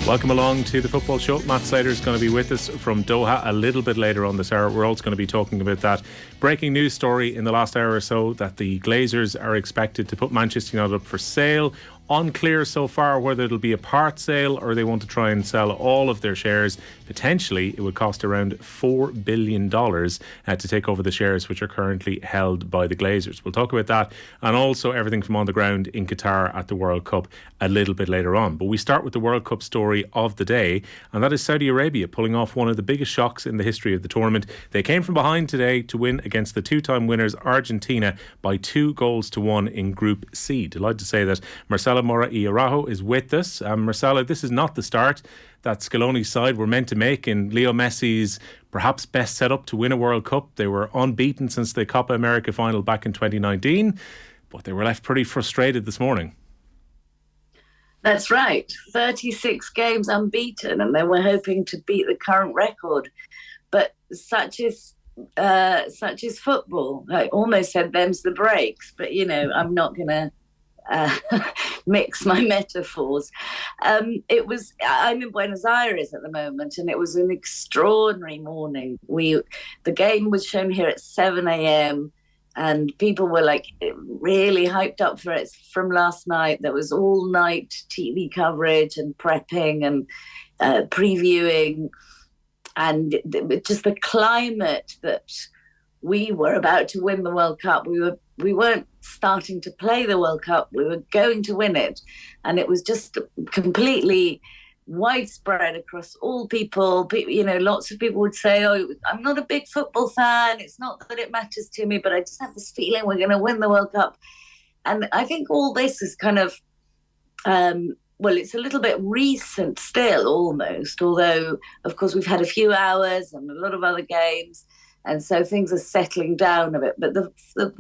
Welcome along to the Football Show. Matt Slater is going to be with us from Doha a little bit later on this hour. We're also going to be talking about that breaking news story in the last hour or so that the Glazers are expected to put Manchester United up for sale. Unclear so far whether it'll be a part sale or they want to try and sell all of their shares. Potentially, it would cost around $4 billion to take over the shares which are currently held by the Glazers. We'll talk about that and also everything from on the ground in Qatar at the World Cup a little bit later on. But we start with the World Cup story of the day, and that is Saudi Arabia pulling off one of the biggest shocks in the history of the tournament. They came from behind today to win against the two-time winners Argentina by 2-1 in Group C. Delighted to say that Marcela Mora y Araujo is with us. Marcela, this is not the start that Scaloni's side were meant to make in Leo Messi's perhaps best setup to win a World Cup. They were unbeaten since the Copa America final back in 2019, but they were left pretty frustrated this morning. That's right. 36 games unbeaten, and they were hoping to beat the current record. But such is football. I almost said them's the breaks, but I'm not going to mix my metaphors. I'm in Buenos Aires at the moment, and it was an extraordinary morning. The game was shown here at 7 a.m. and people were really hyped up for it from last night. There was all night TV coverage and prepping and previewing, and just the climate that we were about to win the World Cup. We weren't starting to play the World Cup. We were going to win it. And it was just completely widespread across all people. Lots of people would say, I'm not a big football fan. It's not that it matters to me, but I just have this feeling we're going to win the World Cup. And I think all this is kind of, it's a little bit recent still, almost. Although, of course, we've had a few hours and a lot of other games. And so things are settling down a bit. But the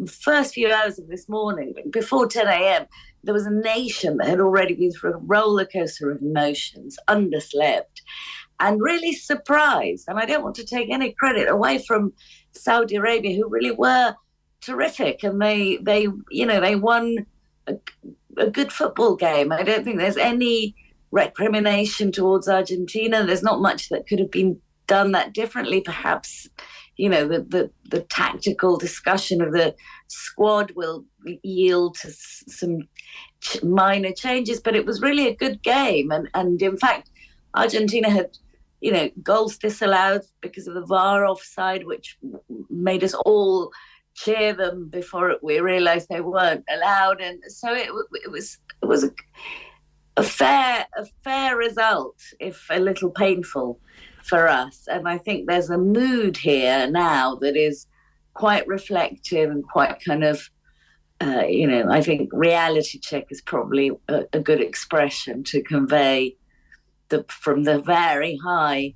first few hours of this morning, before 10 a.m., there was a nation that had already been through a roller coaster of emotions, underslept, and really surprised. And I don't want to take any credit away from Saudi Arabia, who really were terrific. And they won a good football game. I don't think there's any recrimination towards Argentina. There's not much that could have been done that differently. Perhaps the tactical discussion of the squad will yield to some minor changes, but it was really a good game. And in fact, Argentina had, goals disallowed because of the VAR offside, which made us all cheer them before we realised they weren't allowed. And so it was a fair result, if a little painful for us. And I think there's a mood here now that is quite reflective and quite kind of, I think reality check is probably a good expression to convey from the very high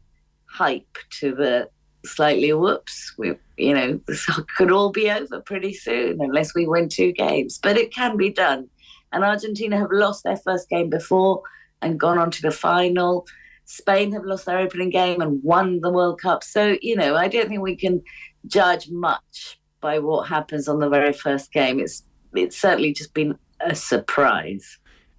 hype to the slightly whoops. This could all be over pretty soon unless we win 2 games, but it can be done. And Argentina have lost their first game before and gone on to the final. Spain have lost their opening game and won the World Cup. So, I don't think we can judge much by what happens on the very first game. It's certainly just been a surprise.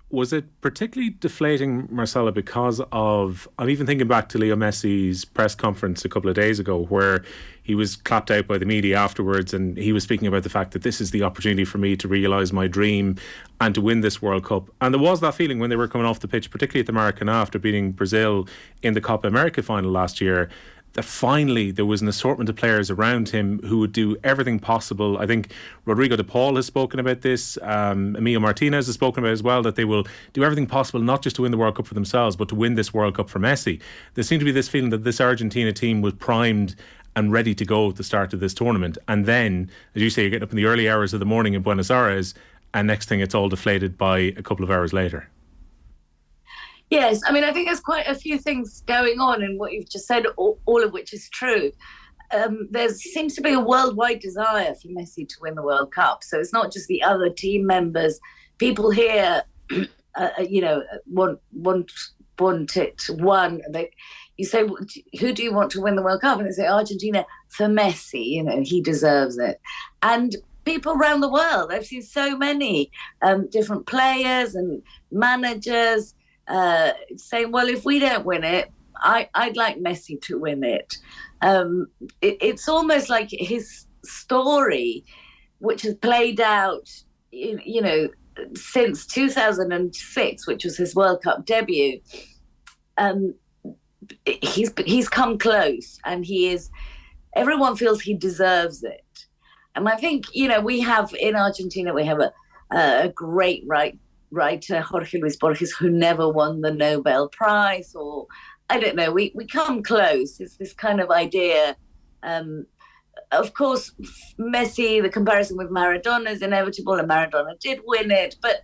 Was it particularly deflating, Marcela, because of, I'm even thinking back to Leo Messi's press conference a couple of days ago where he was clapped out by the media afterwards, and he was speaking about the fact that this is the opportunity for me to realise my dream and to win this World Cup. And there was that feeling when they were coming off the pitch, particularly at the Maracanã after beating Brazil in the Copa America final last year, that finally there was an assortment of players around him who would do everything possible. I think Rodrigo de Paul has spoken about this, Emilio Martinez has spoken about it as well, that they will do everything possible not just to win the World Cup for themselves, but to win this World Cup for Messi. There seemed to be this feeling that this Argentina team was primed and ready to go at the start of this tournament. And then, as you say, you're getting up in the early hours of the morning in Buenos Aires, and next thing it's all deflated by a couple of hours later. Yes, I mean, I think there's quite a few things going on in what you've just said, all of which is true. There seems to be a worldwide desire for Messi to win the World Cup. So it's not just the other team members. People here, want it won. You say, who do you want to win the World Cup? And they say, Argentina for Messi. He deserves it. And people around the world, I've seen so many different players and managers saying, well, if we don't win it, I'd like Messi to win it. It's almost like his story, which has played out, since 2006, which was his World Cup debut. He's come close, and everyone feels he deserves it. And I think, we have in Argentina, we have a great writer, Jorge Luis Borges, who never won the Nobel Prize, or I don't know, we come close. It's this kind of idea. Of course, Messi, the comparison with Maradona is inevitable, and Maradona did win it, but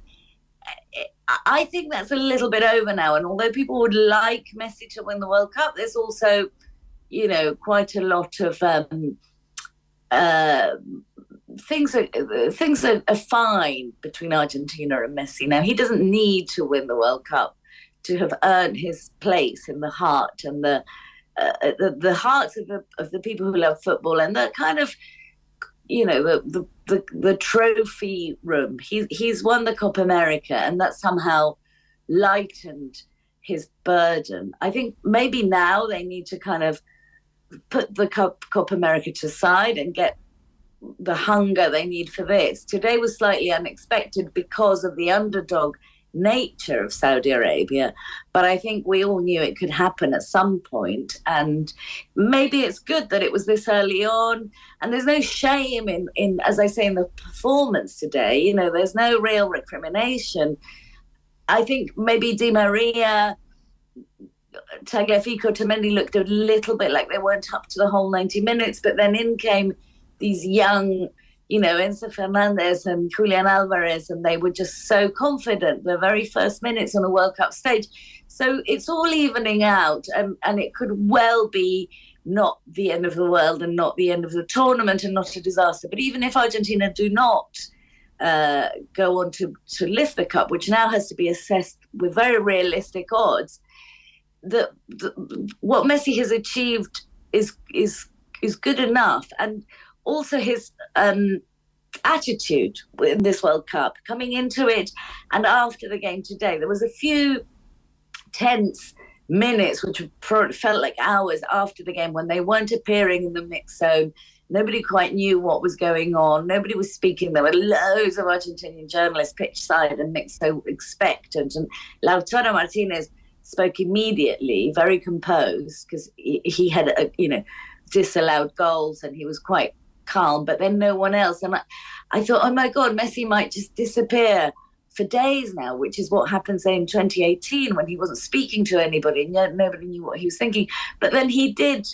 I think that's a little bit over now. And although people would like Messi to win the World Cup, there's also, quite a lot of things are fine between Argentina and Messi. Now, he doesn't need to win the World Cup to have earned his place in the heart and the hearts of the people who love football, and the kind of, the trophy room. He's won the Copa America, and that somehow lightened his burden. I think maybe now they need to kind of put the Copa America to side and get the hunger they need for this. Today was slightly unexpected because of the underdog nature of Saudi Arabia, but I think we all knew it could happen at some point, and maybe it's good that it was this early on, and there's no shame in as I say, in the performance today. There's no real recrimination. I think maybe Di Maria, Tagliafico, Otamendi looked a little bit like they weren't up to the whole 90 minutes, but then in came these young, Enzo Fernandez and Julian Alvarez, and they were just so confident the very first minutes on a World Cup stage. So it's all evening out, and it could well be not the end of the world and not the end of the tournament and not a disaster. But even if Argentina do not go on to lift the cup, which now has to be assessed with very realistic odds, what Messi has achieved is good enough. And also his attitude in this World Cup, coming into it and after the game today, there was a few tense minutes which felt like hours after the game when they weren't appearing in the mix zone. Nobody quite knew what was going on. Nobody was speaking. There were loads of Argentinian journalists pitch side and mixed, so expectant. And Lautaro Martinez spoke immediately, very composed, because he had, disallowed goals and he was quite calm, but then no one else. And I thought, oh my God, Messi might just disappear for days now, which is what happened, say, in 2018 when he wasn't speaking to anybody. Nobody knew what he was thinking. But then he did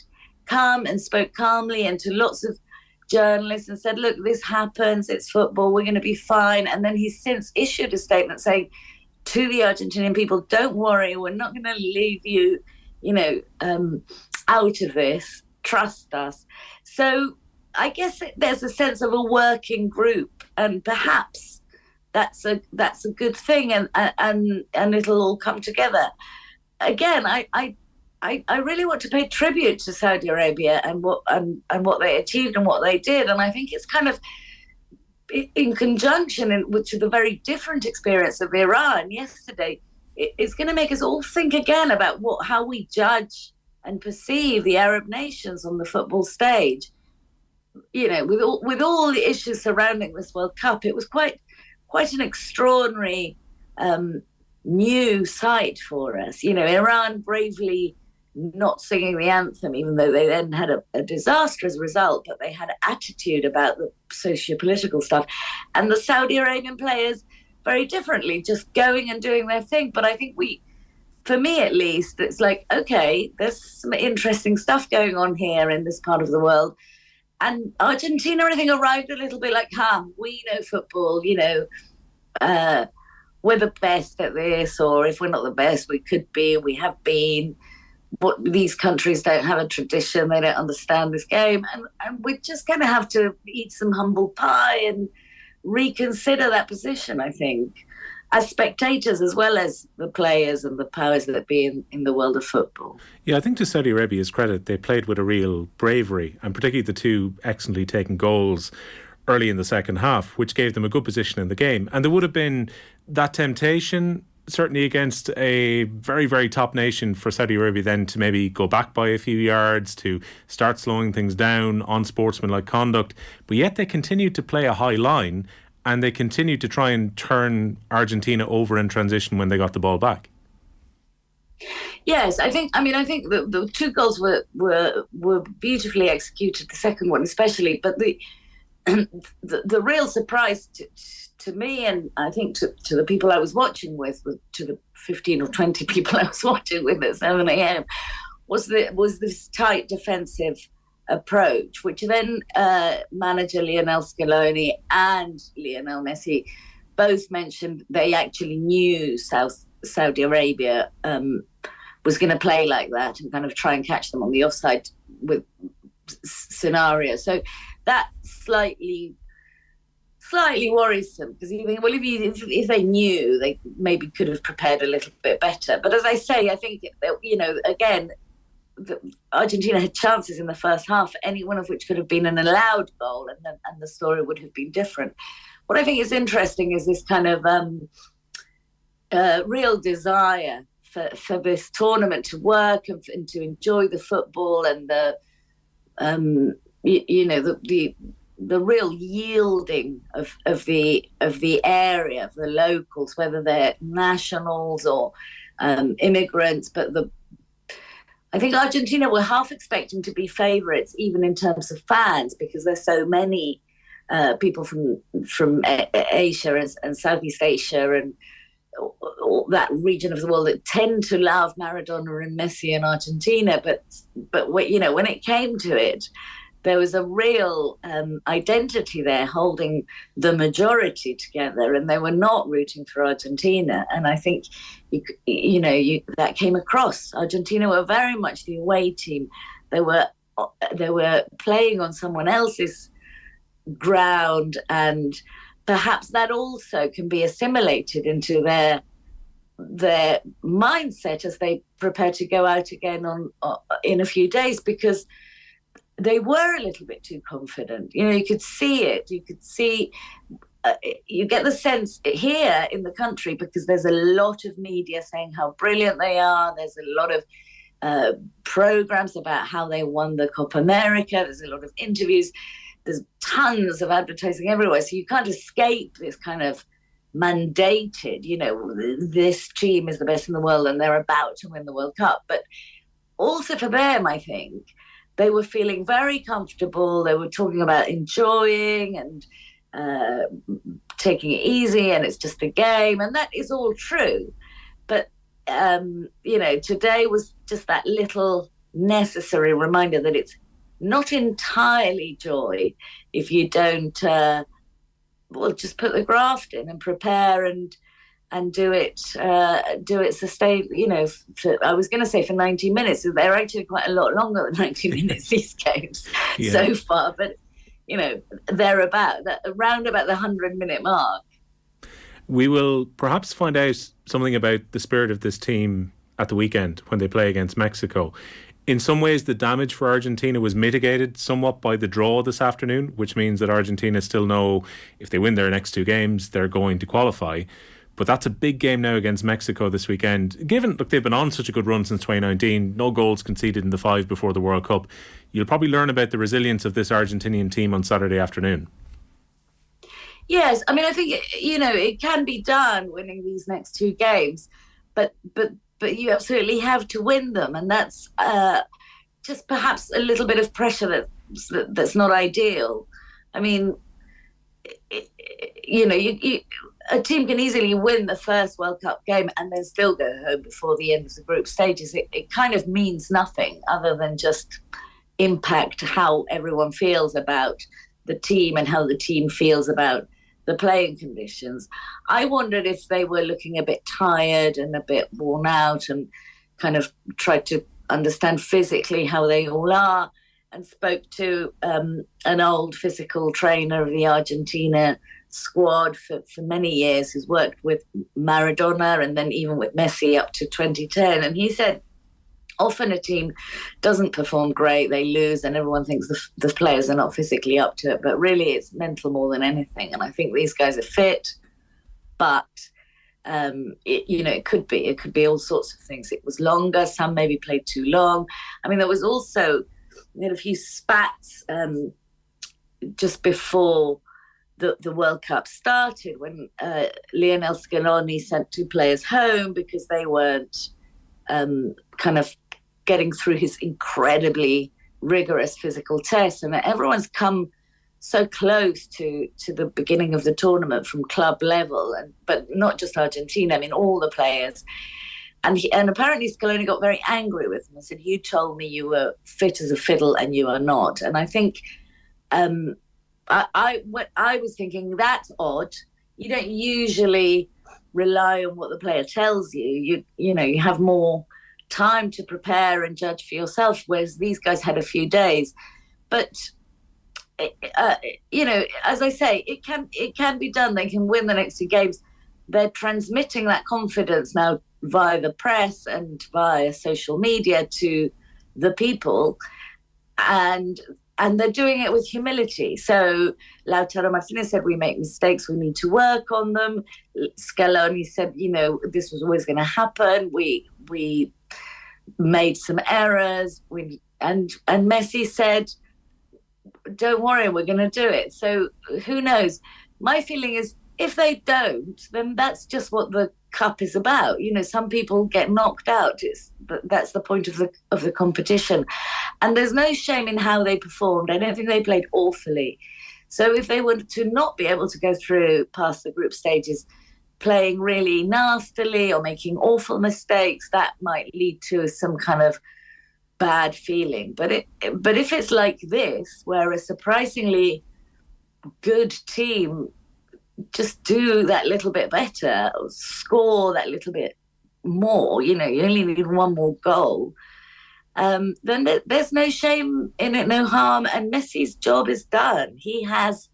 come and spoke calmly and to lots of journalists and said, look, this happens, it's football, we're going to be fine. And then he's since issued a statement saying to the Argentinian people, don't worry, we're not going to leave you, out of this, trust us. So I guess there's a sense of a working group, and perhaps that's a good thing, and it'll all come together. Again, I really want to pay tribute to Saudi Arabia and what they achieved and what they did, and I think it's kind of in conjunction with the very different experience of Iran yesterday. It's going to make us all think again about how we judge and perceive the Arab nations on the football stage. With all the issues surrounding this World Cup, it was quite an extraordinary new sight for us. Iran bravely not singing the anthem, even though they then had a disastrous result, but they had an attitude about the socio-political stuff. And the Saudi Arabian players, very differently, just going and doing their thing. But I think for me at least, it's like, okay, there's some interesting stuff going on here in this part of the world. And Argentina, I think, arrived a little bit like, we know football, we're the best at this, or if we're not the best, we could be, we have been. But these countries don't have a tradition, they don't understand this game. And we're just going to have to eat some humble pie and reconsider that position, I think, as spectators as well as the players and the powers that be in the world of football. Yeah, I think to Saudi Arabia's credit, they played with a real bravery, and particularly the two excellently taken goals early in the second half, which gave them a good position in the game. And there would have been that temptation certainly against a very, very top nation for Saudi Arabia then to maybe go back by a few yards, to start slowing things down, unsportsmanlike conduct. But yet they continued to play a high line, and they continued to try and turn Argentina over in transition when they got the ball back. Yes, I think the two goals were beautifully executed. The second one, especially, but the real surprise to me, and I think to the people I was watching with, to the 15 or 20 people I was watching with at 7 a.m., was this tight defensive approach, which then manager Lionel Scaloni and Lionel Messi both mentioned they actually knew Saudi Arabia was going to play like that and kind of try and catch them on the offside with scenario. So that slightly worrisome, because you think, well, if they knew, they maybe could have prepared a little bit better. But as I say, I think, again, Argentina had chances in the first half, any one of which could have been an allowed goal, and the story would have been different. What I think is interesting is this kind of real desire for this tournament to work and to enjoy the football, and the real yielding of the area, of the locals, whether they're nationals or immigrants. But I think Argentina were half expecting to be favourites, even in terms of fans, because there's so many people from Asia and Southeast Asia and all that region of the world that tend to love Maradona and Messi in Argentina. But when it came to it, there was a real identity there holding the majority together, and they were not rooting for Argentina. And I think that came across. Argentina were very much the away team. They were playing on someone else's ground, and perhaps that also can be assimilated into their mindset as they prepare to go out again in a few days, because they were a little bit too confident. You could see it. You could see, you get the sense here in the country, because there's a lot of media saying how brilliant they are. There's a lot of programs about how they won the Copa America. There's a lot of interviews. There's tons of advertising everywhere. So you can't escape this kind of mandated, this team is the best in the world and they're about to win the World Cup. But also for them, I think, they were feeling very comfortable. They were talking about enjoying and taking it easy, and it's just a game. And that is all true. But, today was just that little necessary reminder that it's not entirely joy if you don't, just put the graft in and prepare and do it sustain, I was going to say for 90 minutes. They're actually quite a lot longer than 90 minutes, these games so far. But, they're around about the 100-minute mark. We will perhaps find out something about the spirit of this team at the weekend when they play against Mexico. In some ways, the damage for Argentina was mitigated somewhat by the draw this afternoon, which means that Argentina still know if they win their next two games, they're going to qualify. But that's a big game now against Mexico this weekend. Given, they've been on such a good run since 2019, no goals conceded in the 5 before the World Cup. You'll probably learn about the resilience of this Argentinian team on Saturday afternoon. Yes, I think, it can be done winning these next two games, but you absolutely have to win them, and that's just perhaps a little bit of pressure that's not ideal. A team can easily win the first World Cup game and then still go home before the end of the group stages. It kind of means nothing other than just impact how everyone feels about the team and how the team feels about the playing conditions. I wondered if they were looking a bit tired and a bit worn out, and kind of tried to understand physically how they all are, and spoke to an old physical trainer of the Argentina squad for many years, who's worked with Maradona and then even with Messi up to 2010. And he said, often a team doesn't perform great, they lose, and everyone thinks the players are not physically up to it. But really, it's mental more than anything. And I think these guys are fit, but It could be all sorts of things. It was longer. Some maybe played too long. I mean, there was also a few spats just before the World Cup started when Lionel Scaloni sent 2 players home because they weren't kind of getting through his incredibly rigorous physical tests. And everyone's come so close to the beginning of the tournament from club level, but not just Argentina. I mean, all the players. And apparently Scaloni got very angry with him and said, "You told me you were fit as a fiddle and you are not." And I think I was thinking, that's odd. You don't usually rely on what the player tells you. You have more time to prepare and judge for yourself, whereas these guys had a few days. But as I say, it can be done. They can win the next 2 games. They're transmitting that confidence now via the press and via social media to the people, and they're doing it with humility. So Lautaro Martinez said, "We make mistakes, we need to work on them." Scaloni said, this was always going to happen. We made some errors. And Messi said, "Don't worry, we're going to do it." So who knows? My feeling is, if they don't, then that's just what the cup is about. Some people get knocked out. That's the point of the competition. And there's no shame in how they performed. I don't think they played awfully. So if they were to not be able to go through past the group stages, playing really nastily or making awful mistakes, that might lead to some kind of bad feeling. But if it's like this, where a surprisingly good team just do that little bit better, score that little bit more, you only need 1 more goal, then there's no shame in it, no harm. And Messi's job is done. He has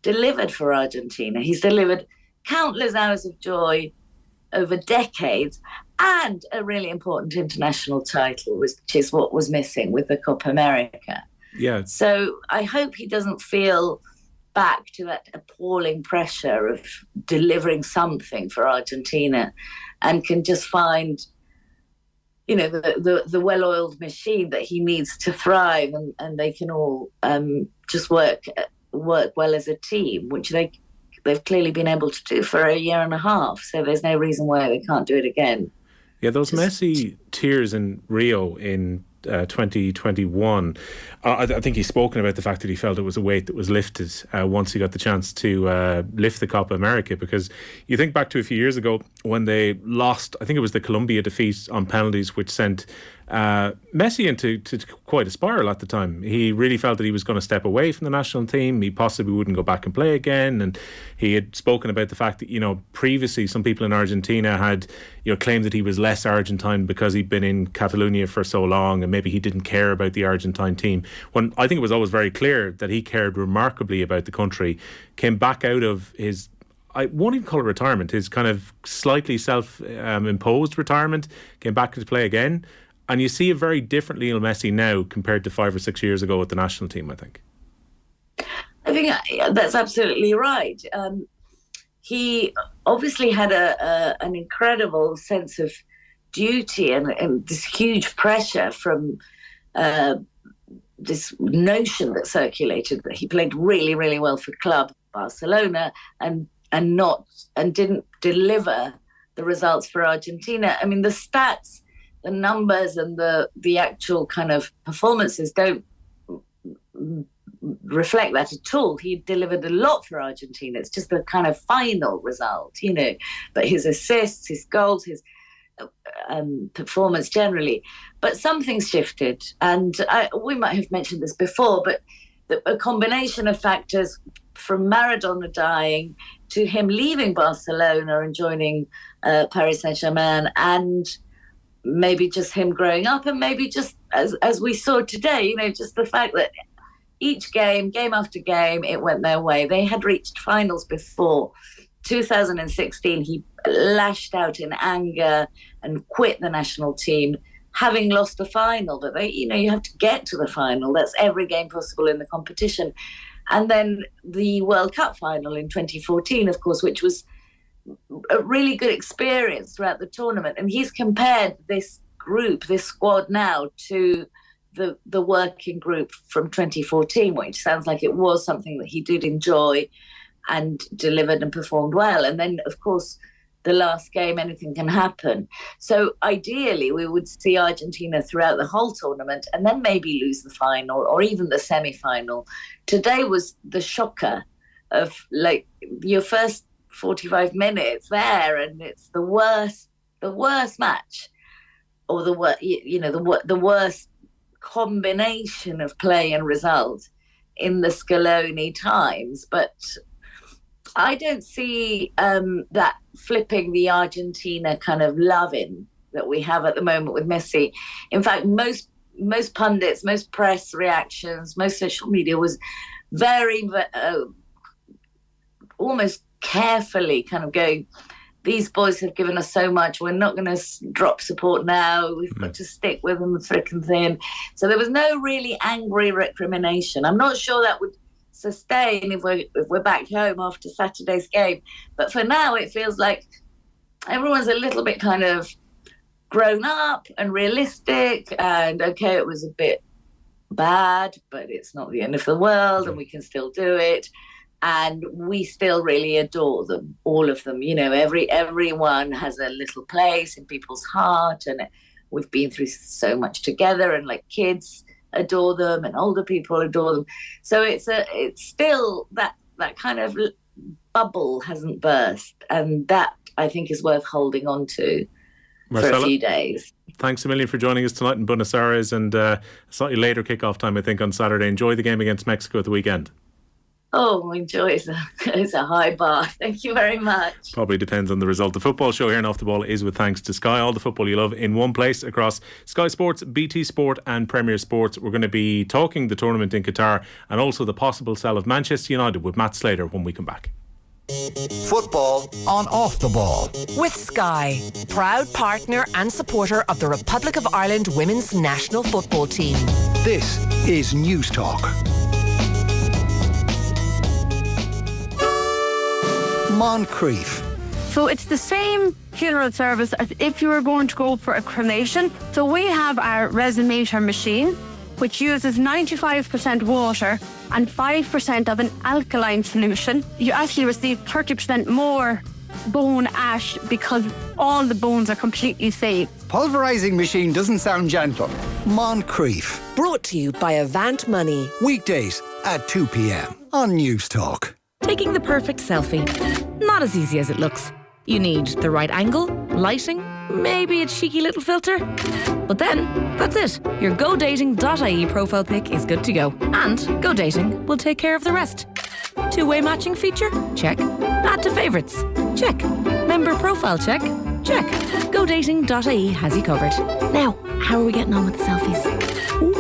delivered for Argentina. He's delivered countless hours of joy over decades and a really important international title, which is what was missing with the Copa America. Yeah. So I hope he doesn't feel back to that appalling pressure of delivering something for Argentina, and can just find, the well-oiled machine that he needs to thrive, and they can all just work well as a team, which they've clearly been able to do for 1.5 years. So there's no reason why they can't do it again. Yeah, those Messi tears in Rio in 2021, I think he's spoken about the fact that he felt it was a weight that was lifted once he got the chance to lift the Copa America. Because you think back to a few years ago when they lost, I think it was the Colombia defeat on penalties, which sent Messi into quite a spiral at the time. He really felt that he was going to step away from the national team. He possibly wouldn't go back and play again. And he had spoken about the fact that, previously some people in Argentina had, claimed that he was less Argentine because he'd been in Catalonia for so long, and maybe he didn't care about the Argentine team. When I think it was always very clear that he cared remarkably about the country, came back out of his, I won't even call it retirement, his kind of slightly self-imposed retirement, came back to play again. And you see a very different Lionel Messi now compared to 5 or 6 years ago with the national team, I think. I think that's absolutely right. He obviously had an incredible sense of duty and this huge pressure from this notion that circulated that he played really, really well for club Barcelona and didn't deliver the results for Argentina. I mean, the stats, the numbers and the actual kind of performances don't reflect that at all. He delivered a lot for Argentina. It's just the kind of final result, but his assists, his goals, his performance generally. But something's shifted. And we might have mentioned this before, but a combination of factors, from Maradona dying to him leaving Barcelona and joining Paris Saint-Germain, and maybe just him growing up, and maybe just as we saw today, just the fact that each game after game, it went their way. They had reached finals before. 2016, he lashed out in anger and quit the national team, having lost the final. But you have to get to the final. That's every game possible in the competition. And then the World Cup final in 2014, of course, which was a really good experience throughout the tournament. And he's compared this squad now to the working group from 2014, which sounds like it was something that he did enjoy and delivered and performed well. And then, of course, the last game, anything can happen. So ideally, we would see Argentina throughout the whole tournament and then maybe lose the final or even the semi-final. Today was the shocker of like your first 45 minutes there, and it's the worst match, or the worst combination of play and result in the Scaloni times. But I don't see that flipping the Argentina kind of loving that we have at the moment with Messi. In fact, most pundits, most press reactions, most social media was very almost carefully kind of going, these boys have given us so much, we're not going to drop support now, we've got to stick with them thick and thin. So there was no really angry recrimination. I'm not sure that would sustain if we're back home after Saturday's game. But for now, it feels like everyone's a little bit kind of grown up and realistic, and okay, it was a bit bad, but it's not the end of the world, and we can still do it. And we still really adore them, all of them. You know, everyone has a little place in people's heart, and we've been through so much together, and like kids adore them and older people adore them. So it's still that kind of bubble hasn't burst, and that I think is worth holding on to Marcela, for a few days. Thanks a million for joining us tonight in Buenos Aires, and a slightly later kick-off time I think on Saturday. Enjoy the game against Mexico at the weekend. Oh, enjoy. It's a high bar. Thank you very much. Probably depends on the result. The football show here in Off the Ball is with thanks to Sky. All the football you love in one place across Sky Sports, BT Sport and Premier Sports. We're going to be talking the tournament in Qatar and also the possible sell of Manchester United with Matt Slater when we come back. Football on Off the Ball with Sky, proud partner and supporter of the Republic of Ireland women's national football team. This is News Talk. Moncrief. So it's the same funeral service as if you were going to go for a cremation. So we have our resonator machine, which uses 95% water and 5% of an alkaline solution. You actually receive 30% more bone ash because all the bones are completely safe. Pulverising machine doesn't sound gentle. Moncrief. Brought to you by Avant Money. Weekdays at 2 p.m. on News Talk. Taking the perfect selfie. Not as easy as it looks. You need the right angle, lighting, maybe a cheeky little filter. But then, that's it. Your GoDating.ie profile pic is good to go. And GoDating will take care of the rest. Two-way matching feature? Check. Add to favourites? Check. Member profile check? Check. GoDating.ie has you covered. Now, how are we getting on with the selfies?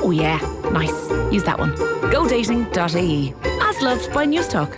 Oh yeah, nice. Use that one. GoDating.ie. As loved by News Talk.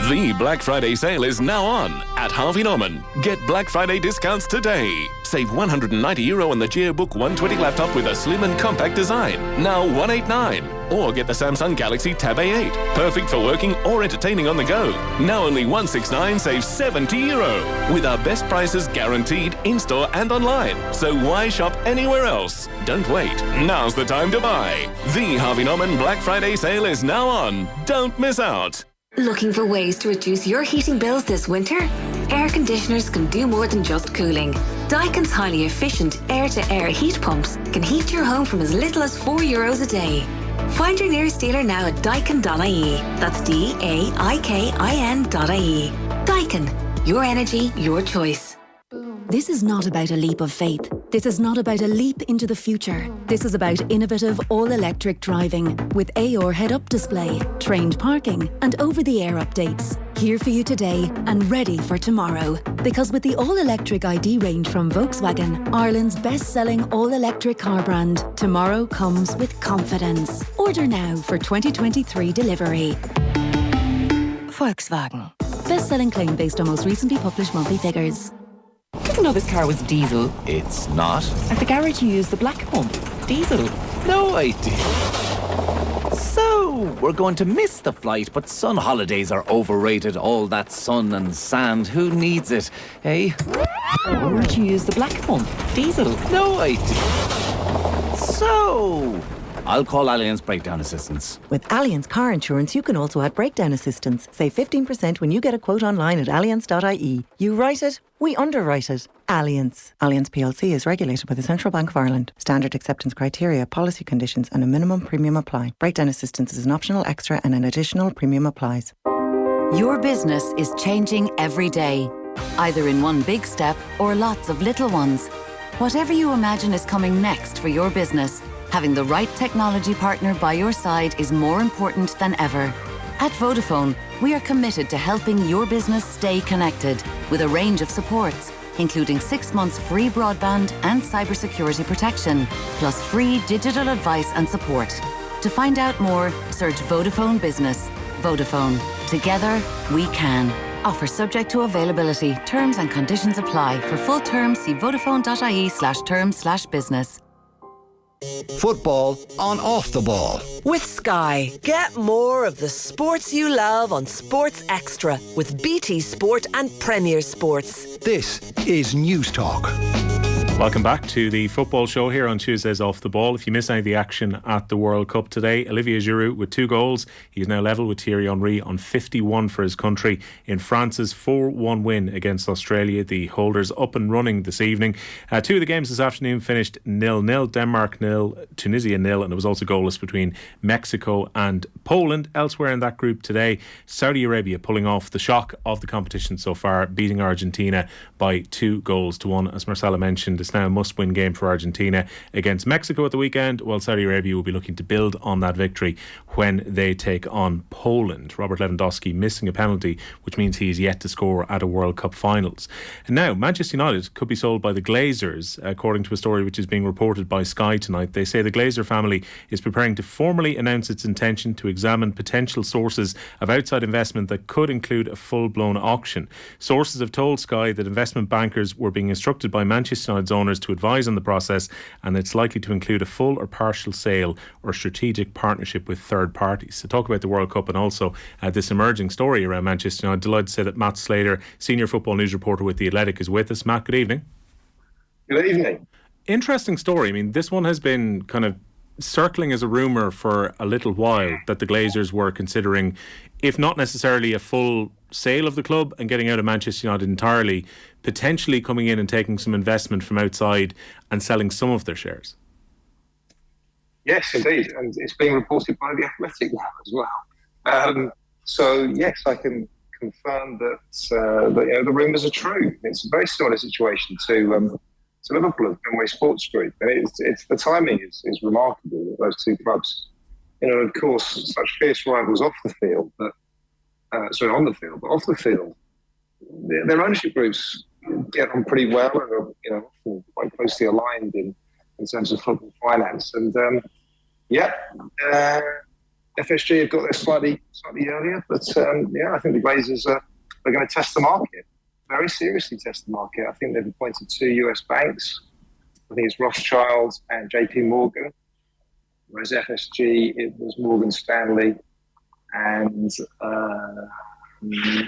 The Black Friday sale is now on at Harvey Norman. Get Black Friday discounts today. Save €190 on the Gearbook 120 laptop with a slim and compact design. Now $189. Or get the Samsung Galaxy Tab A8. Perfect for working or entertaining on the go. Now only $169, save €70. With our best prices guaranteed in-store and online. So why shop anywhere else? Don't wait. Now's the time to buy. The Harvey Norman Black Friday sale is now on. Don't miss out. Looking for ways to reduce your heating bills this winter? Air conditioners can do more than just cooling. Daikin's highly efficient air-to-air heat pumps can heat your home from as little as €4 a day. Find your nearest dealer now at daikin.ie. That's DAIKIN.ie. Daikin. Your energy, your choice. This is not about a leap of faith. This is not about a leap into the future. This is about innovative all-electric driving with AR head-up display, trained parking and over-the-air updates. Here for you today and ready for tomorrow. Because with the all-electric ID range from Volkswagen, Ireland's best-selling all-electric car brand, tomorrow comes with confidence. Order now for 2023 delivery. Volkswagen. Best-selling claim based on most recently published monthly figures. Didn't know this car was diesel. It's not. At the garage you use the black pump. Diesel. No idea. So, knew we're going to miss the flight, but sun holidays are overrated. All that sun and sand, who needs it, eh? Where'd you use the black pump? Diesel? No idea. So, I'll call Allianz Breakdown Assistance. With Allianz Car Insurance, you can also add breakdown assistance. Save 15% when you get a quote online at allianz.ie. You write it, we underwrite it. Allianz. Allianz PLC is regulated by the Central Bank of Ireland. Standard acceptance criteria, policy conditions and a minimum premium apply. Breakdown assistance is an optional extra and an additional premium applies. Your business is changing every day, either in one big step or lots of little ones. Whatever you imagine is coming next for your business, having the right technology partner by your side is more important than ever. At Vodafone, we are committed to helping your business stay connected with a range of supports, including 6 months free broadband and cybersecurity protection, plus free digital advice and support. To find out more, search Vodafone Business. Vodafone. Together, we can. Offer subject to availability. Terms and conditions apply. For full terms, see vodafone.ie/terms/business. Football on Off the Ball. With Sky, get more of the sports you love on Sports Extra with BT Sport and Premier Sports. This is News Talk. Welcome back to the football show here on Tuesdays Off the Ball. If you miss any of the action at the World Cup today, Olivier Giroud with 2 goals. He's now level with Thierry Henry on 51 for his country in France's 4-1 win against Australia. The holders up and running this evening. 2 of the games this afternoon finished 0-0. Denmark 0, Tunisia 0, and it was also goalless between Mexico and Poland. Elsewhere in that group today, Saudi Arabia pulling off the shock of the competition so far, beating Argentina by 2-1. As Marcela mentioned, it's now a must-win game for Argentina against Mexico at the weekend, while Saudi Arabia will be looking to build on that victory when they take on Poland. Robert Lewandowski missing a penalty, which means he's yet to score at a World Cup finals. And now, Manchester United could be sold by the Glazers, according to a story which is being reported by Sky tonight. They say the Glazer family is preparing to formally announce its intention to examine potential sources of outside investment that could include a full-blown auction. Sources have told Sky that investment bankers were being instructed by Manchester United's owners to advise on the process, and it's likely to include a full or partial sale or strategic partnership with third parties. To talk about the World Cup and also this emerging story around Manchester United, delighted to say that Matt Slater, senior football news reporter with The Athletic, is with us. Matt, good evening. Good evening. Interesting story. I mean, this one has been kind of circling as a rumour for a little while, that the Glazers were considering, if not necessarily a full sale of the club and getting out of Manchester United entirely, potentially coming in and taking some investment from outside and selling some of their shares. Yes, indeed, and it's being reported by The Athletic now as well. So yes, I can confirm that the rumours are true. It's a very similar situation to Liverpool and Fenway Sports Group, and it's the timing is remarkable that those two clubs, of course, such fierce rivals off the field, but on the field, but off the field, their ownership groups get on pretty well and are often quite closely aligned in terms of football finance. And FSG have got there slightly earlier, but I think the Glazers are going to test the market, very seriously test the market. I think they've appointed 2 US banks. I think it's Rothschild and JP Morgan, whereas FSG, it was Morgan Stanley and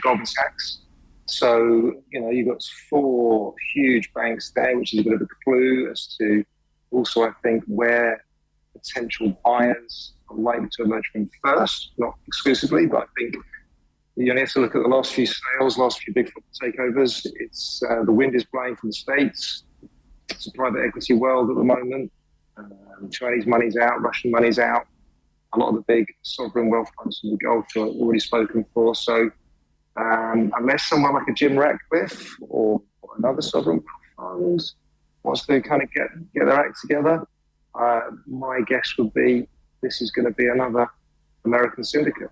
Goldman Sachs. So, you've got 4 huge banks there, which is a bit of a clue as to also, I think, where potential buyers are likely to emerge from first, not exclusively, but I think you only have to look at the last few sales, last few big football takeovers. It's the wind is blowing from the States. It's a private equity world at the moment. Chinese money's out, Russian money's out. A lot of the big sovereign wealth funds from the Gulf are already spoken for. So unless someone like a Jim Ratcliffe or another sovereign wealth fund wants to kind of get their act together, my guess would be this is going to be another American syndicate.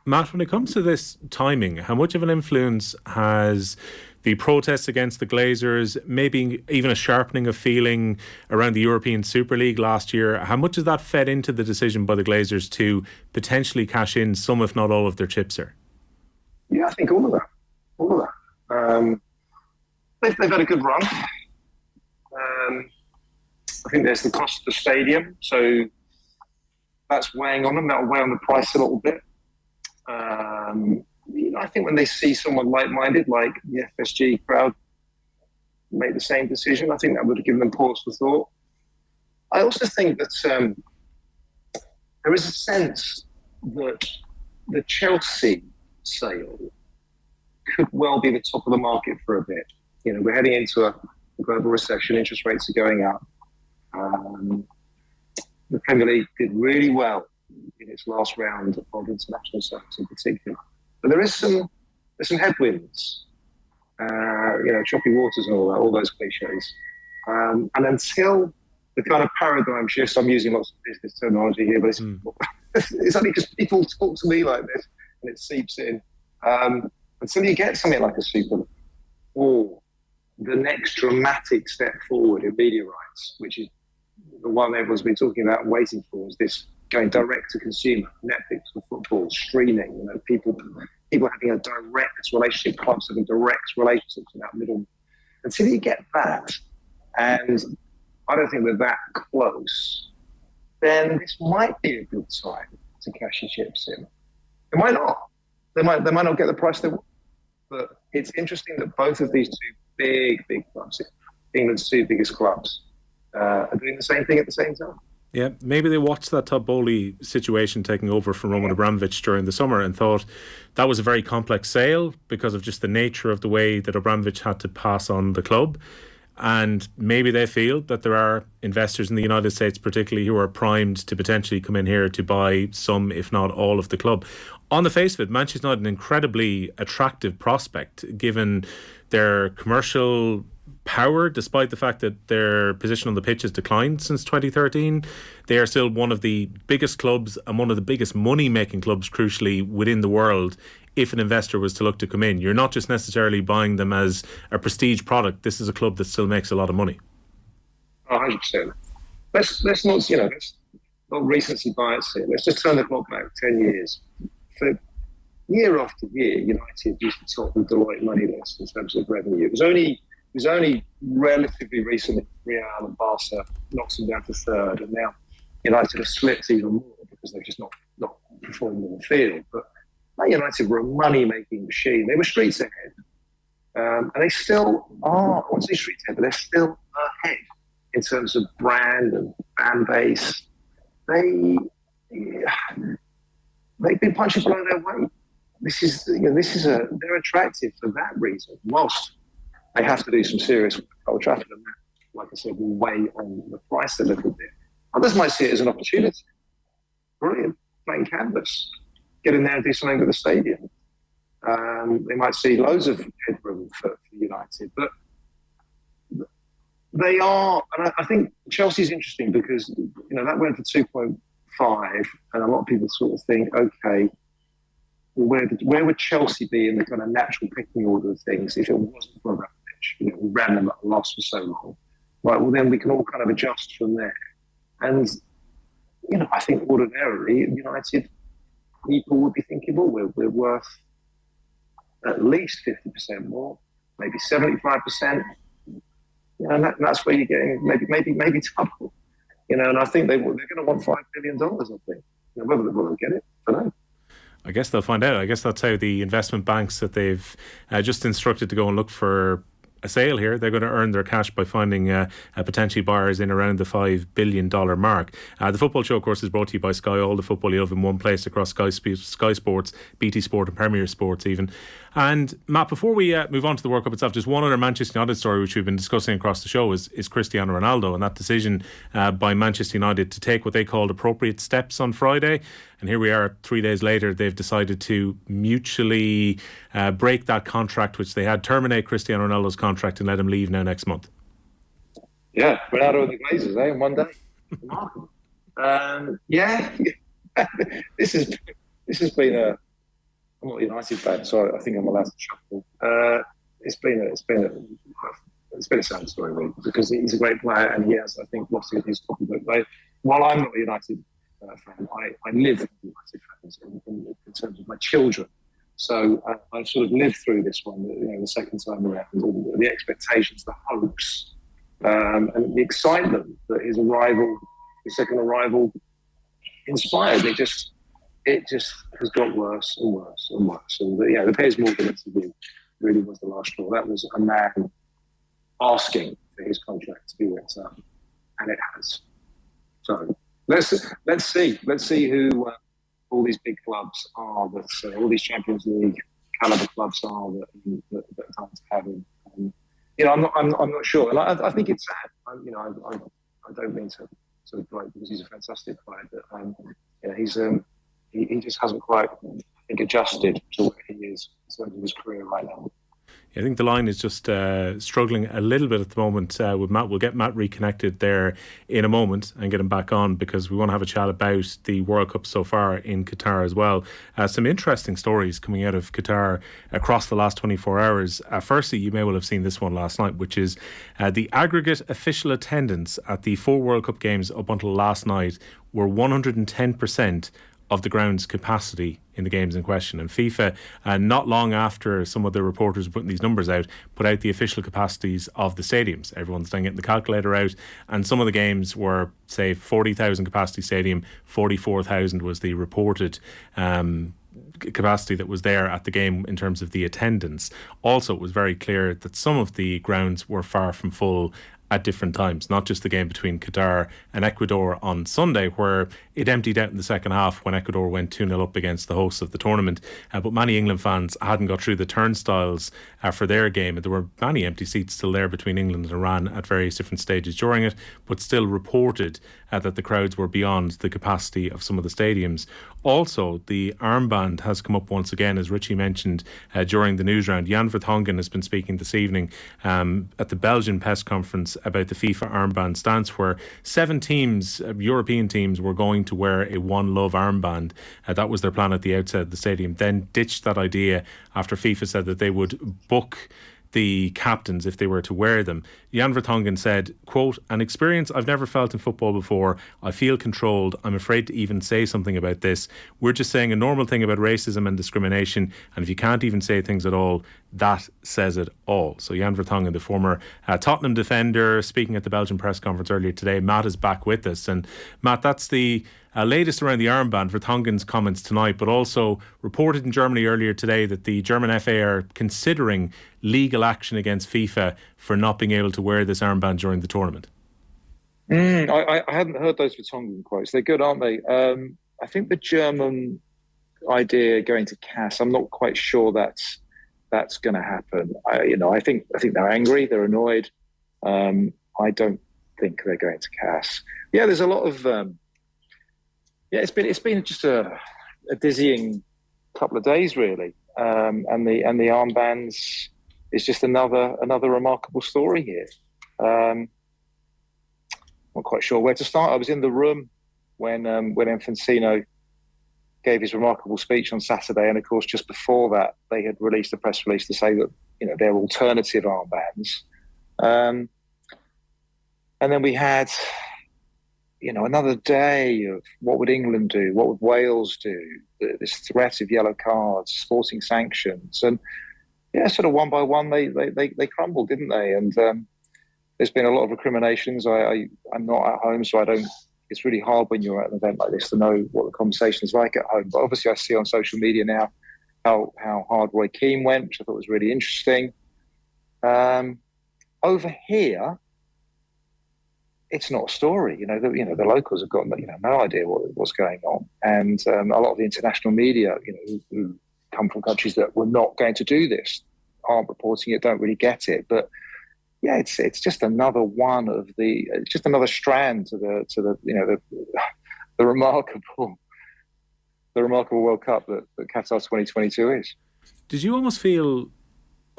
Matt, when it comes to this timing, how much of an influence has the protests against the Glazers, maybe even a sharpening of feeling around the European Super League last year, how much has that fed into the decision by the Glazers to potentially cash in some, if not all, of their chips here? Yeah, I think all of that. They've had a good run. I think there's the cost of the stadium. So that's weighing on them. That'll weigh on the price a little bit. I think when they see someone like-minded, like the FSG crowd, make the same decision, I think that would have given them pause for thought. I also think that there is a sense that the Chelsea sale could well be the top of the market for a bit. We're heading into a global recession. Interest rates are going up. The Premier League did really well in its last round of international sales in particular. But there's some headwinds, choppy waters and all those cliches. And until the kind of paradigm shifts, I'm using lots of business terminology here, but it's only because people talk to me like this and it seeps in. Until you get something like a Super League or the next dramatic step forward in media rights, which is the one everyone's been talking about and waiting for, is this going direct to consumer, Netflix for football, streaming, people having a direct relationship, clubs having direct relationships without middle. Until you get that, and I don't think we're that close, then this might be a good time to cash your chips in. It might not. They might not get the price they want. But it's interesting that both of these two big clubs, England's two biggest clubs, are doing the same thing at the same time. Yeah, maybe they watched that Todd Bowley situation taking over from Roman Abramovich during the summer and thought that was a very complex sale because of just the nature of the way that Abramovich had to pass on the club. And maybe they feel that there are investors in the United States particularly who are primed to potentially come in here to buy some, if not all, of the club. On the face of it, Manchester United, an incredibly attractive prospect given their commercial power, despite the fact that their position on the pitch has declined since 2013. They are still one of the biggest clubs and one of the biggest money-making clubs, crucially, within the world. If an investor was to look to come in, you're not just necessarily buying them as a prestige product. This is a club that still makes a lot of money. 100%. Let's not, let's not recency bias here. Let's just turn the clock back 10 years. For year after year, United used to top the Deloitte money list in terms of revenue. It was only relatively recently Real and Barca knocked them down to third, and now United have slipped even more because they've just not performed in the field. But United were a money-making machine. They were streets ahead. And they still are. I won't say streets ahead, but they're still ahead in terms of brand and fan base. They've been punching below their weight. They're attractive for that reason. Whilst they have to do some serious work at Old Trafford, and that, like I said, will weigh on the price a little bit. Others might see it as an opportunity. Brilliant, plain canvas. Get in there and do something with the stadium. They might see loads of headroom for United, but they are, and I think Chelsea's interesting because that went for 2.5, and a lot of people sort of think, okay, well, where would Chelsea be in the kind of natural pecking order of things if it wasn't for Abramovich? We ran them at a loss for so long. Right, well then we can all kind of adjust from there. And I think ordinarily United people would be thinking, well, we're worth at least 50% more, maybe 75%. And that's where you're getting maybe double. And I think they're going to want $5 billion. I think whether they'll get it, I don't know. I guess they'll find out. I guess that's how the investment banks that they've just instructed to go and look for a sale here, they're going to earn their cash by finding potentially buyers in around the $5 billion mark. The Football Show, of course, is brought to you by Sky. All the football you love in one place across Sky Sports, BT Sport and Premier Sports even. And Matt, before we move on to the World Cup itself, just one other Manchester United story which we've been discussing across the show is Cristiano Ronaldo and that decision by Manchester United to take what they called appropriate steps on Friday. And here we are 3 days later, they've decided to mutually break that contract which they had, terminate Cristiano Ronaldo's contract and let him leave now next month. Yeah, Ronaldo and the Glazers, in one day. Remarkable. This has been a. I'm not a United fan, so I think I'm allowed to chuckle. It's been a sad story, really, because he's a great player and he has, I think, lost his copybook. While I'm not a United fan, I live with United fans in terms of my children. So I've sort of lived through this one, the second time around, all the expectations, the hopes, and the excitement that his second arrival inspired. It just has got worse and worse and worse. And the Piers Morgan interview really was the last straw. That was a man asking for his contract to be ripped up, and it has. So let's see who all these big clubs are that all these Champions League caliber clubs are that can't have him. I'm not sure, and I think it's sad. I don't mean to sort of gripe because he's a fantastic player, but he just hasn't quite, I think, adjusted to where he is in terms of his career right now. I think the line is just struggling a little bit at the moment with Matt. We'll get Matt reconnected there in a moment and get him back on, because we want to have a chat about the World Cup so far in Qatar as well. Some interesting stories coming out of Qatar across the last 24 hours. Firstly, you may well have seen this one last night, which is the aggregate official attendance at the 4 World Cup games up until last night were 110% of the ground's capacity in the games in question. And FIFA, not long after some of the reporters were putting these numbers out, put out the official capacities of the stadiums. Everyone's then getting the calculator out, and some of the games were, say, 40,000 capacity stadium, 44,000 was the reported capacity that was there at the game in terms of the attendance. Also, it was very clear that some of the grounds were far from full at different times, not just the game between Qatar and Ecuador on Sunday, where it emptied out in the second half when Ecuador went 2-0 up against the hosts of the tournament. But many England fans hadn't got through the turnstiles for their game. There were many empty seats still there between England and Iran at various different stages during it, but still reported that the crowds were beyond the capacity of some of the stadiums. Also, the armband has come up once again, as Richie mentioned during the news round. Jan Vertonghen has been speaking this evening at the Belgian press conference about the FIFA armband stance, where 7 teams, European teams, were going to wear a One Love armband. That was their plan at the outset of the stadium, then ditched that idea after FIFA said that they would book the captains if they were to wear them. Jan Vertonghen said, quote, "An experience I've never felt in football before. I feel controlled. I'm afraid to even say something about this. We're just saying a normal thing about racism and discrimination, and if you can't even say things at all, that says it all." So Jan Vertonghen, the former Tottenham defender, speaking at the Belgian press conference earlier today. Matt is back with us, and Matt, that's the latest around the armband, Vertonghen's comments tonight, but also reported in Germany earlier today that the German FA are considering legal action against FIFA for not being able to wear this armband during the tournament. I hadn't heard those Vertonghen quotes. They're good, aren't they? I think the German idea going to CAS, I'm not quite sure that's going to happen. I think they're angry, they're annoyed. I don't think they're going to CAS. Yeah, there's a lot of it's been just a dizzying couple of days, really, and the armbands is just another remarkable story here. I'm not quite sure where to start. I was in the room when Infantino gave his remarkable speech on Saturday, and of course, just before that, they had released a press release to say that they're alternative armbands, and then we had another day of what would England do, what would Wales do, this threat of yellow cards, sporting sanctions, and sort of one by one they crumbled, didn't they? And there's been a lot of recriminations. I'm not at home, so I don't. It's really hard when you're at an event like this to know what the conversation is like at home. But obviously, I see on social media now how hard Roy Keane went, which I thought was really interesting. Over here, it's not a story. The locals have got no idea what's going on, and a lot of the international media, who come from countries that were not going to do this, aren't reporting it, don't really get it. But yeah, it's just another one of just another strand to the remarkable World Cup that Qatar 2022 is. Did you almost feel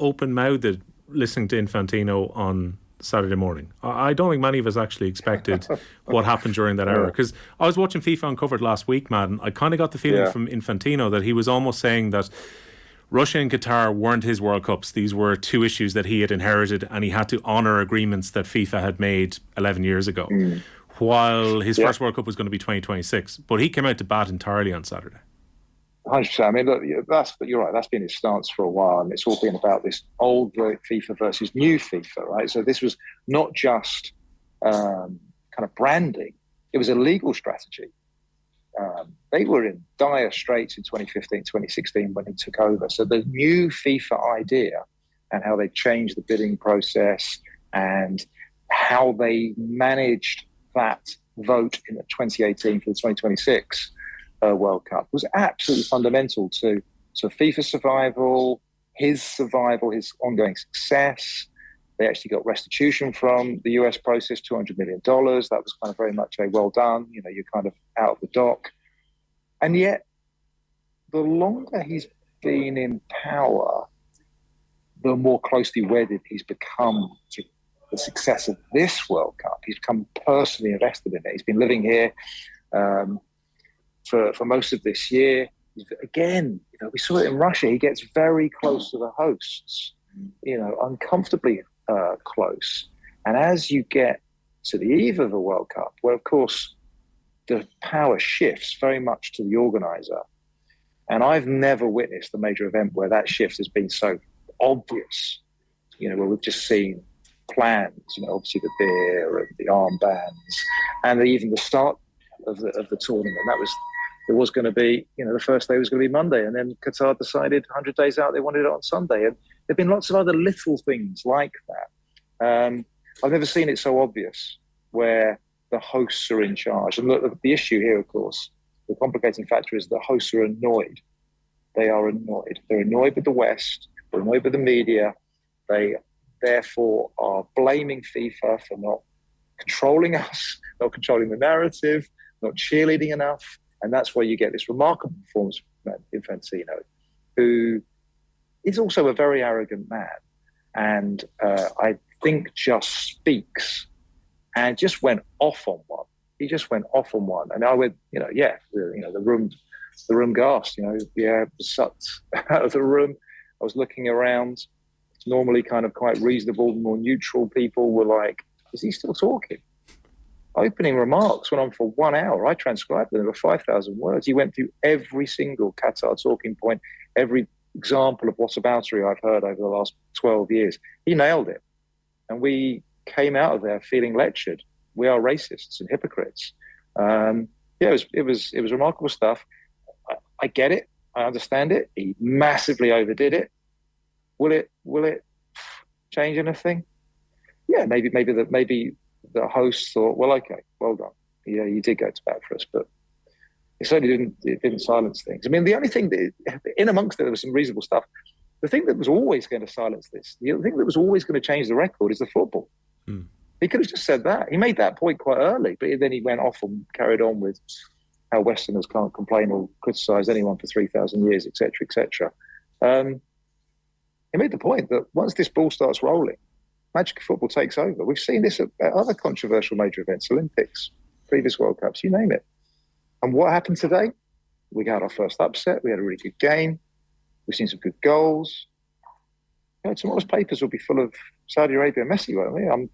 open-mouthed listening to Infantino on Saturday morning? I don't think many of us actually expected what happened during that hour, because I was watching FIFA Uncovered last week, Matt, and I kind of got the feeling from Infantino that he was almost saying that Russia and Qatar weren't his World Cups. These were 2 issues that he had inherited, and he had to honour agreements that FIFA had made 11 years ago, while his first World Cup was going to be 2026. But he came out to bat entirely on Saturday. 100%. I mean, look, you're right. That's been his stance for a while, and it's all been about this old FIFA versus new FIFA, right? So this was not just kind of branding; it was a legal strategy. They were in dire straits in 2015, 2016 when he took over. So the new FIFA idea and how they changed the bidding process and how they managed that vote in 2018 for the 2026 World Cup was absolutely fundamental to FIFA's survival, his ongoing success. They actually got restitution from the US process, $200 million. That was kind of very much a well done, you're kind of out of the dock. And yet, the longer he's been in power, the more closely wedded he's become to the success of this World Cup. He's become personally invested in it. He's been living here for most of this year. Again, we saw it in Russia. He gets very close to the hosts, uncomfortably close. And as you get to the eve of the World Cup, where, of course, the power shifts very much to the organizer. And I've never witnessed a major event where that shift has been so obvious, where we've just seen plans, obviously the beer and the armbands, and even the start of the tournament. It was going to be, the first day was going to be Monday, and then Qatar decided 100 days out they wanted it on Sunday. And there've been lots of other little things like that. I've never seen it so obvious where the hosts are in charge. And look, the issue here, of course, the complicating factor is the hosts are annoyed. They are annoyed. They're annoyed with the West. They're annoyed with the media. They therefore are blaming FIFA for not controlling us, not controlling the narrative, not cheerleading enough. And that's where you get this remarkable performance from Infantino, who is also a very arrogant man. And I think just speaks and just went off on one. He just went off on one. And I went, the room gasped, sucked out of the room. I was looking around. Normally kind of quite reasonable, more neutral people were like, is he still talking? Opening remarks went on for 1 hour. I transcribed them. There were 5,000 words. He went through every single Qatar talking point, every example of whataboutery I've heard over the last 12 years. He nailed it. And we came out of there feeling lectured. We are racists and hypocrites. It was remarkable stuff. I get it. I understand it. He massively overdid it. Will it change anything? Yeah, maybe the host thought, well, okay, well done. Yeah, you did go to bat for us, but it certainly didn't silence things. I mean, the only thing that, in amongst it, there was some reasonable stuff. The thing that was always going to silence this, the thing that was always going to change the record is the football. He could have just said that. He made that point quite early, but then he went off and carried on with how Westerners can't complain or criticise anyone for 3,000 years, etc., etc. He made the point that once this ball starts rolling, magic of football takes over. We've seen this at other controversial major events, Olympics, previous World Cups, you name it. And what happened today? We got our first upset. We had a really good game. We've seen some good goals. Tomorrow's papers will be full of Saudi Arabia and Messi, won't they?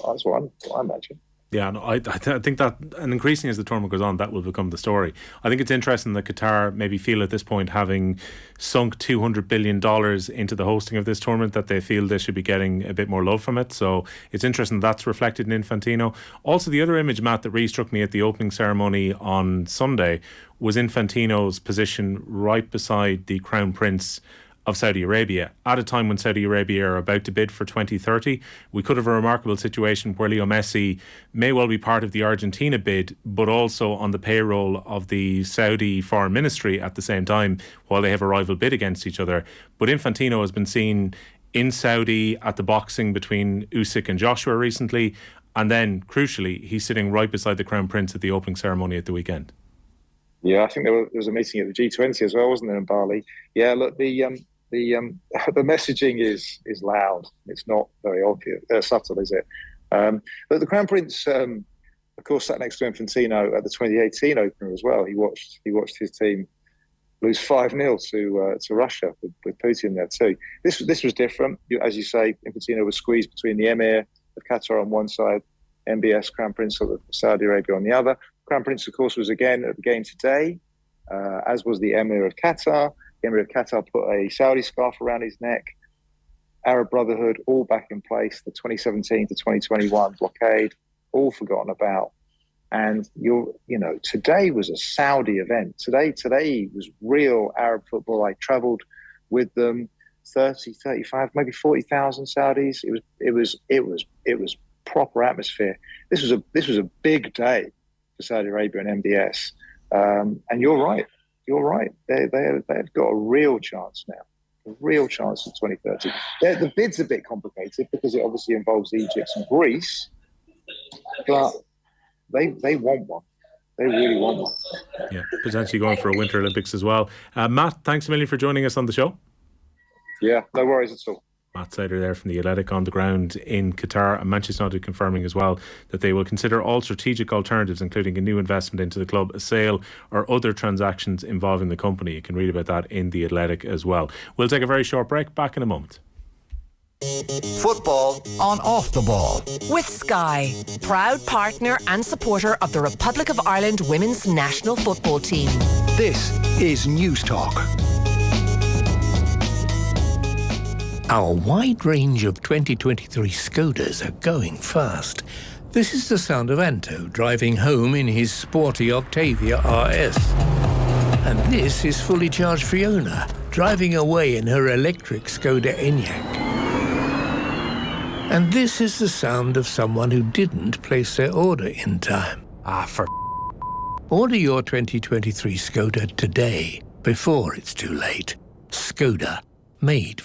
That's what I imagine. Yeah, no, I think that, and increasingly as the tournament goes on, that will become the story. I think it's interesting that Qatar maybe feel at this point, having sunk $200 billion into the hosting of this tournament, that they feel they should be getting a bit more love from it. So it's interesting that's reflected in Infantino. Also, the other image, Matt, that really struck me at the opening ceremony on Sunday was Infantino's position right beside the Crown Prince of Saudi Arabia at a time when Saudi Arabia are about to bid for 2030. We could have a remarkable situation where Leo Messi may well be part of the Argentina bid, but also on the payroll of the Saudi Foreign Ministry at the same time, while they have a rival bid against each other. But Infantino has been seen in Saudi at the boxing between Usyk and Joshua recently, and then crucially he's sitting right beside the Crown Prince at the opening ceremony at the weekend. Yeah, I think there was a meeting at the G20 as well, wasn't there, in Bali? Yeah, look, the messaging is loud. It's not very obvious, subtle, is it? But the Crown Prince, of course, sat next to Infantino at the 2018 opener as well. He watched his team lose 5-0 to Russia with Putin there too. This was different, as you say. Infantino was squeezed between the Emir of Qatar on one side, MBS Crown Prince of Saudi Arabia on the other. Crown Prince, of course, was again at the game today, as was the Emir of Qatar. The Emir of Qatar put a Saudi scarf around his neck. Arab Brotherhood, all back in place. The 2017 to 2021 blockade, all forgotten about. And today was a Saudi event. Today was real Arab football. I travelled with them, 30, 35, maybe 40,000 Saudis. It was proper atmosphere. This was a big day for Saudi Arabia and MBS. And you're right. They've got a real chance now. A real chance in 2030. The bid's a bit complicated because it obviously involves Egypt and Greece, but they want one. They really want one. Yeah, potentially going for a Winter Olympics as well. Matt, thanks a million for joining us on the show. Yeah, no worries at all. Matt Slater there from The Athletic on the ground in Qatar, and Manchester United confirming as well that they will consider all strategic alternatives, including a new investment into the club, a sale or other transactions involving the company. You can read about that in The Athletic as well. We'll take a very short break. Back in a moment. Football on Off the Ball. With Sky, proud partner and supporter of the Republic of Ireland women's national football team. This is News Talk. Our wide range of 2023 Skodas are going fast. This is the sound of Anto driving home in his sporty Octavia RS. And this is fully charged Fiona driving away in her electric Skoda Enyaq. And this is the sound of someone who didn't place their order in time. Order your 2023 Skoda today, before it's too late. Skoda, made for